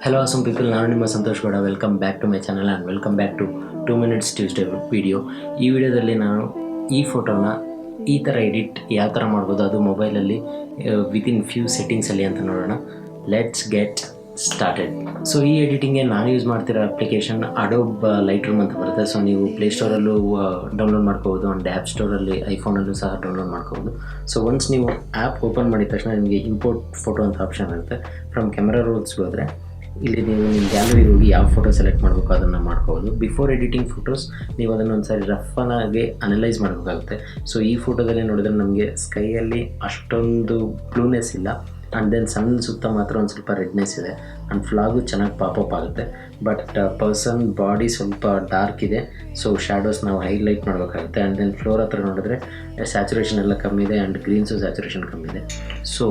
Hello awesome people, ನಾನು ನಿಮ್ಮ Santosh Gowda. Welcome back to my channel and welcome back to 2 Minutes Tuesday video. ಈ ವಿಡಿಯೋದಲ್ಲಿ ನಾನು ಈ ಫೋಟೋನ ಈ ಥರ ಎಡಿಟ್ ಯಾವ ಥರ ಮಾಡ್ಬೋದು ಅದು ಮೊಬೈಲಲ್ಲಿ ವಿತಿನ್ ಫ್ಯೂ ಸೆಟ್ಟಿಂಗ್ಸಲ್ಲಿ ಅಂತ ನೋಡೋಣ. Let's get started. ಸೊ ಈ ಎಡಿಟಿಂಗ್ಗೆ ನಾನು ಯೂಸ್ ಮಾಡ್ತಿರೋ ಅಪ್ಲಿಕೇಶನ್ ಅಡೋಬ್ ಲೈಟ್ರೂಮ್ ಅಂತ ಬರುತ್ತೆ. ಸೊ ನೀವು ಪ್ಲೇಸ್ಟೋರಲ್ಲೂ ಡೌನ್ಲೋಡ್ ಮಾಡ್ಕೋಬೋದು ಆ್ಯಂಡ್ ಆ್ಯಪ್ ಸ್ಟೋರಲ್ಲಿ ಐಫೋನಲ್ಲೂ ಸಹ ಡೌನ್ಲೋಡ್ ಮಾಡ್ಕೋಬೋದು. ಸೊ ಒನ್ಸ್ ನೀವು ಆ್ಯಪ್ ಓಪನ್ ಮಾಡಿದ ತಕ್ಷಣ ನಿಮಗೆ ಇಂಪೋರ್ಟ್ ಫೋಟೋ ಅಂತ ಆಪ್ಷನ್ ಇರುತ್ತೆ. ಫ್ರಮ್ ಕ್ಯಾಮ್ರಾ ರೋಲ್ಸ್ಗೆ ಹೋದರೆ ಇಲ್ಲಿ ನೀವು ನಿಮ್ಮ ಗ್ಯಾಲರಿಗೆ ಹೋಗಿ ಯಾವ ಫೋಟೋ ಸೆಲೆಕ್ಟ್ ಮಾಡಬೇಕು ಅದನ್ನು ಮಾಡ್ಕೋಬೋದು. ಬಿಫೋರ್ ಎಡಿಟಿಂಗ್ ಫೋಟೋಸ್ ನೀವು ಅದನ್ನು ಒಂದು ಸಾರಿ ರಫನ್ನಾಗಿ ಅನಲೈಸ್ ಮಾಡಬೇಕಾಗುತ್ತೆ. ಸೊ ಈ ಫೋಟೋದಲ್ಲಿ ನೋಡಿದ್ರೆ ನಮಗೆ ಸ್ಕೈಯಲ್ಲಿ ಅಷ್ಟೊಂದು ಬ್ಲೂನೆಸ್ ಇಲ್ಲ, ಆ್ಯಂಡ್ ದೆನ್ ಸಣ್ಣ ಸುತ್ತ ಮಾತ್ರ ಒಂದು ಸ್ವಲ್ಪ ರೆಡ್ನೆಸ್ ಇದೆ, ಆ್ಯಂಡ್ ಫ್ಲಾಗು ಚೆನ್ನಾಗಿ ಪಾಪಪ್ ಆಗುತ್ತೆ. ಬಟ್ ಪರ್ಸನ್ ಬಾಡಿ ಸ್ವಲ್ಪ ಡಾರ್ಕ್ ಇದೆ, ಸೊ ಶ್ಯಾಡೋಸ್ ನಾವು ಹೈಲೈಟ್ ಮಾಡಬೇಕಾಗುತ್ತೆ. ಆ್ಯಂಡ್ ದೆನ್ ಫ್ಲೋರ್ ಹತ್ರ ನೋಡಿದ್ರೆ ಸ್ಯಾಚುರೇಷನ್ ಎಲ್ಲ ಕಮ್ಮಿ ಇದೆ, ಆ್ಯಂಡ್ ಗ್ರೀನ್ಸು ಸ್ಯಾಚುರೇಷನ್ ಕಮ್ಮಿ ಇದೆ. ಸೊ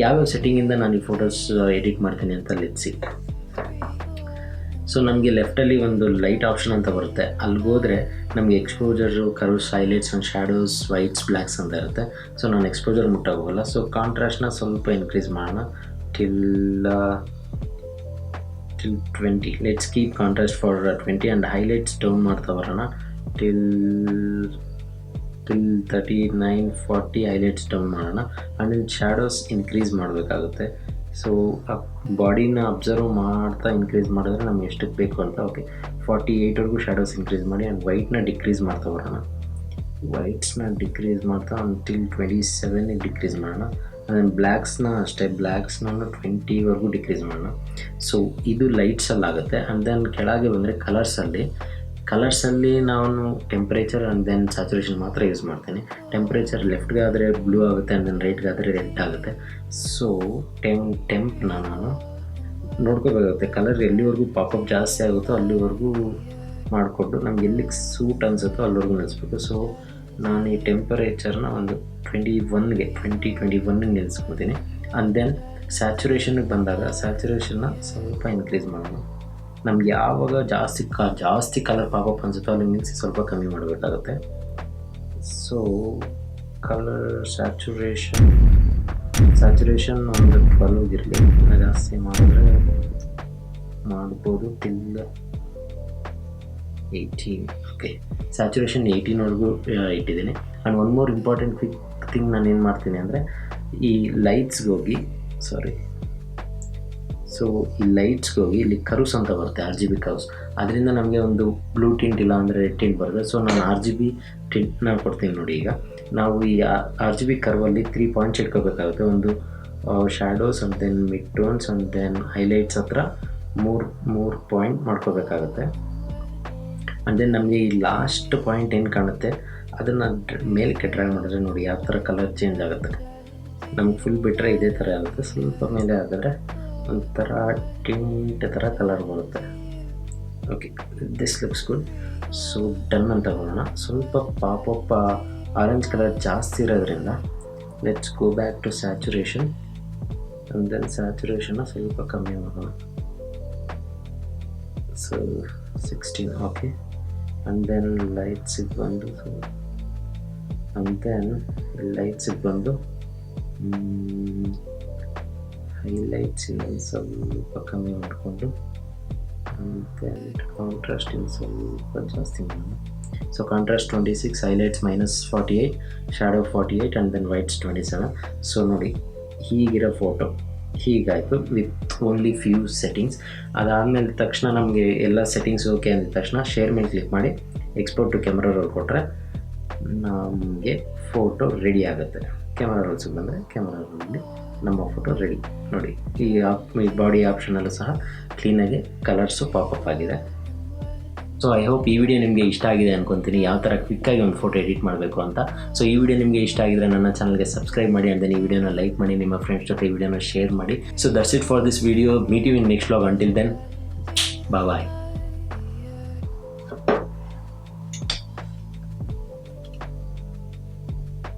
ಯಾವ್ಯಾವ ಸೆಟ್ಟಿಂಗಿಂದ ನಾನು ಈ ಫೋಟೋಸ್ ಎಡಿಟ್ ಮಾಡ್ತೀನಿ ಅಂತ ಲೆಟ್ಸಿ. ಸೊ ನಮಗೆ ಲೆಫ್ಟಲ್ಲಿ ಒಂದು ಲೈಟ್ ಆಪ್ಷನ್ ಅಂತ ಬರುತ್ತೆ, ಅಲ್ಲಿಗೋದ್ರೆ ನಮಗೆ exposure, curves, highlights and shadows, whites, blacks ಅಂತ ಇರುತ್ತೆ. ಸೊ ನಾನು ಎಕ್ಸ್ಪೋಜರ್ ಮುಟ್ಟಾಗೋಲ್ಲ. ಸೊ ಕಾಂಟ್ರಾಸ್ಟ್ನ ಸ್ವಲ್ಪ ಇನ್ಕ್ರೀಸ್ ಮಾಡೋಣ till 20. Let's keep contrast for 20 and highlights down ಮಾಡ್ತಾ ಬರೋಣ ಟಿಲ್ 39-40 ಹೈಲೈಟ್ಸ್ ಡೌನ್ ಮಾಡೋಣ. ಆ್ಯಂಡ್ ದೆನ್ ಶ್ಯಾಡೋಸ್ ಇನ್ಕ್ರೀಸ್ ಮಾಡಬೇಕಾಗುತ್ತೆ. ಸೊ ಆ ಬಾಡಿನ ಅಬ್ಸರ್ವ್ ಮಾಡ್ತಾ ಇನ್ಕ್ರೀಸ್ ಮಾಡಿದ್ರೆ ನಮ್ಗೆ ಎಷ್ಟಕ್ಕೆ ಬೇಕು ಅಂತ. ಓಕೆ, 48ವರೆಗೂ ಶ್ಯಾಡೋಸ್ ಇನ್ಕ್ರೀಸ್ ಮಾಡಿ ಆ್ಯಂಡ್ ವೈಟ್ನ ಡಿಕ್ರೀಸ್ ಮಾಡ್ತಾ ಬರೋಣ. ವೈಟ್ಸ್ನ ಡಿಕ್ರೀಸ್ ಮಾಡ್ತಾ ಅಂಟಿಲ್ 27ಗೆ ಡಿಕ್ರೀಸ್ ಮಾಡೋಣ. ಆ್ಯಂಡ್ ಬ್ಲ್ಯಾಕ್ಸ್ನ ಅಷ್ಟೇ, ಬ್ಲ್ಯಾಕ್ಸ್ನ 20ವರೆಗೂ ಡಿಕ್ರೀಸ್ ಮಾಡೋಣ. ಸೊ ಇದು ಲೈಟ್ಸಲ್ಲಾಗುತ್ತೆ. ಆ್ಯಂಡ್ ದೆನ್ ಕೆಳಗೆ ಬಂದರೆ ಕಲರ್ಸಲ್ಲಿ ನಾನು ಟೆಂಪ್ರೇಚರ್ ಆ್ಯಂಡ್ ದೆನ್ ಸ್ಯಾಚುರೇಷನ್ ಮಾತ್ರ ಯೂಸ್ ಮಾಡ್ತೀನಿ. ಟೆಂಪ್ರೇಚರ್ ಲೆಫ್ಟ್ಗೆ ಆದರೆ ಬ್ಲೂ ಆಗುತ್ತೆ, ಆ್ಯಂಡ್ ದೆನ್ ರೈಟ್ಗೆ ಆದರೆ ರೆಡ್ ಆಗುತ್ತೆ. ಸೊ ಟೆಂಪ್ನ ನಾನು ನೋಡ್ಕೋಬೇಕಾಗುತ್ತೆ. ಕಲರ್ ಎಲ್ಲಿವರೆಗೂ ಪಾಪಪ್ ಜಾಸ್ತಿ ಆಗುತ್ತೋ ಅಲ್ಲಿವರೆಗೂ ಮಾಡಿಕೊಂಡು ನಮ್ಗೆ ಎಲ್ಲಿಗೆ ಸೂಟ್ ಅನಿಸುತ್ತೋ ಅಲ್ಲಿವರೆಗೂ ನಿಲ್ಲಿಸ್ಬೇಕು. ಸೊ ನಾನು ಈ ಟೆಂಪರೇಚರ್ನ ಒಂದು 21ಗೆ ನಿಲ್ಲಿಸ್ಕೊತೀನಿ. ಆ್ಯಂಡ್ ದೆನ್ ಸ್ಯಾಚುರೇಷನ್ಗೆ ಬಂದಾಗ ಸ್ಯಾಚುರೇಷನ್ನ ಸ್ವಲ್ಪ ಇನ್ಕ್ರೀಸ್ ಮಾಡೋಣ. ನಮ್ಗೆ ಯಾವಾಗ ಜಾಸ್ತಿ ಕಲರ್ ಪಾಪಪ್ ಅನಿಸುತ್ತೋ ಅಲ್ಲಿ ನಿಲ್ಲಿಸಿ ಸ್ವಲ್ಪ ಕಮ್ಮಿ ಮಾಡಬೇಕಾಗುತ್ತೆ. ಸೊ ಕಲರ್ ಸ್ಯಾಚುರೇಷನ್ ಒಂದು 12 ಇರಲಿ, ಜಾಸ್ತಿ ಮಾಡಿದ್ರೆ ಮಾಡ್ಬೋದು ಟಿಲ್ 18. ಓಕೆ, ಸ್ಯಾಚುರೇಷನ್ 18ವರೆಗೂ ಇಟ್ಟಿದ್ದೀನಿ. And one more important thing ನಾನು ಏನು ಮಾಡ್ತೀನಿ ಅಂದರೆ ಈ ಲೈಟ್ಸ್ಗೆ ಹೋಗಿ ಇಲ್ಲಿ ಕರ್ವ್ಸ್ ಅಂತ ಬರುತ್ತೆ, RGB ಕರ್ವ್ಸ್. ಅದರಿಂದ ನಮಗೆ ಒಂದು ಬ್ಲೂ ಟಿಂಟ್ ಇಲ್ಲ ಅಂದರೆ ರೆಡ್ ಟಿಂಟ್ ಬರುತ್ತೆ. ಸೊ ನಾನು RGB ಟಿಂಟ್ನ ಕೊಡ್ತೀನಿ ನೋಡಿ. ಈಗ ನಾವು ಈ RGB ಕರ್ವಲ್ಲಿ 3 ಪಾಯಿಂಟ್ಸ್ ಇಟ್ಕೋಬೇಕಾಗುತ್ತೆ. ಒಂದು shadows and then mid tones and then highlights ಹತ್ರ 3 ಪಾಯಿಂಟ್ ಮಾಡ್ಕೋಬೇಕಾಗುತ್ತೆ. ಆ್ಯಂಡ್ ದೆನ್ ನಮಗೆ ಈ ಲಾಸ್ಟ್ ಪಾಯಿಂಟ್ ಏನು ಕಾಣುತ್ತೆ ಅದನ್ನು ಮೇಲಕ್ಕೆ ಡ್ರ್ಯಾಗ್ ಮಾಡಿದ್ರೆ ನೋಡಿ ಯಾವ ಥರ ಕಲರ್ ಚೇಂಜ್ ಆಗುತ್ತೆ. ನಮ್ಗೆ ಫುಲ್ ಬಿಟ್ಟರೆ ಇದೇ ಥರ ಆಗುತ್ತೆ, ಸ್ವಲ್ಪ ಮೇಲೆ ಆದರೆ ಒಂಥರ ಟಿಂಟ್ ಥರ ಕಲರ್ ಬರುತ್ತೆ. Okay, this looks good. So done ಅಂತ ಬರೋಣ. ಸ್ವಲ್ಪ ಪಾಪಪ್ ಆರೆಂಜ್ ಕಲರ್ ಜಾಸ್ತಿ ಇರೋದ್ರಿಂದ let's go back to saturation and then ಸ್ಯಾಚುರೇಷನ್ನ ಸ್ವಲ್ಪ ಕಮ್ಮಿ ಮಾಡೋಣ. ಸೊ 16. ಓಕೆ, ಆ್ಯಂಡ್ ದೆನ್ ಲೈಟ್ಸಿಗೆ ಬಂದು ಹೈಲೈಟ್ಸ್ ಇನ್ನೊಂದು ಸ್ವಲ್ಪ ಕಮ್ಮಿ ಮಾಡಿಕೊಂಡು ಕಾಂಟ್ರಾಸ್ಟ್ ಇನ್ನು ಸ್ವಲ್ಪ ಜಾಸ್ತಿ ಮಾಡೋಣ. So contrast 26, highlights -48, shadow 48 and then whites 27. So ನೋಡಿ ಹೀಗಿರೋ ಫೋಟೋ ಹೀಗಾಯಿತು ವಿತ್ ಓನ್ಲಿ ಫ್ಯೂ ಸೆಟ್ಟಿಂಗ್ಸ್. ಅದಾದಮೇಲೆ ತಕ್ಷಣ ನಮಗೆ ಎಲ್ಲ ಸೆಟ್ಟಿಂಗ್ಸ್ ಓಕೆ ಅಂದ ತಕ್ಷಣ ಶೇರ್ ಮೇಲೆ ಕ್ಲಿಕ್ ಮಾಡಿ ಎಕ್ಸ್ಪೋರ್ಟ್ ಟು ಕ್ಯಾಮ್ರಾ ರೋಲ್ ಕೊಟ್ಟರೆ ನಮಗೆ ಫೋಟೋ ರೆಡಿ ಆಗುತ್ತೆ. ಕ್ಯಾಮ್ರಾ ರೋಲ್ಸಿಗೆ ಬಂದರೆ ಕ್ಯಾಮ್ರಾ ರೋಲಲ್ಲಿ ನಮ್ಮ ಫೋಟೋ ರೆಡಿ. ನೋಡಿ ಈ ಬಾಡಿ ಆಪ್ಷನಲ್ಲೂ ಸಹ ಕ್ಲೀನಾಗಿ ಕಲರ್ಸು ಪಾಪಪ್ ಆಗಿದೆ. ಸೊ ಐ ಹೋಪ್ ಈ ವಿಡಿಯೋ ನಿಮಗೆ ಇಷ್ಟ ಆಗಿದೆ ಅನ್ಕೊತೀನಿ, ಯಾವ ಥರ ಕ್ವಿಕ್ಕಾಗಿ ಒಂದು ಫೋಟೋ ಎಡಿಟ್ ಮಾಡಬೇಕು ಅಂತ. ಸೊ ಈ ವಿಡಿಯೋ ನಿಮಗೆ ಇಷ್ಟ ಆಗಿದ್ರೆ ನನ್ನ ಚಾನಲ್ಗೆ ಸಬ್ಸ್ಕ್ರೈಬ್ ಮಾಡಿ, ಆ್ಯಂಡ್ ದೆನ್ ಈ ವಿಡಿಯೋನ ಲೈಕ್ ಮಾಡಿ, ನಿಮ್ಮ ಫ್ರೆಂಡ್ಸ್ ಜೊತೆ ಈ ವಿಡಿಯೋನ ಶೇರ್ ಮಾಡಿ. So that's it for this video. Meet you in next vlog. Until then, bye.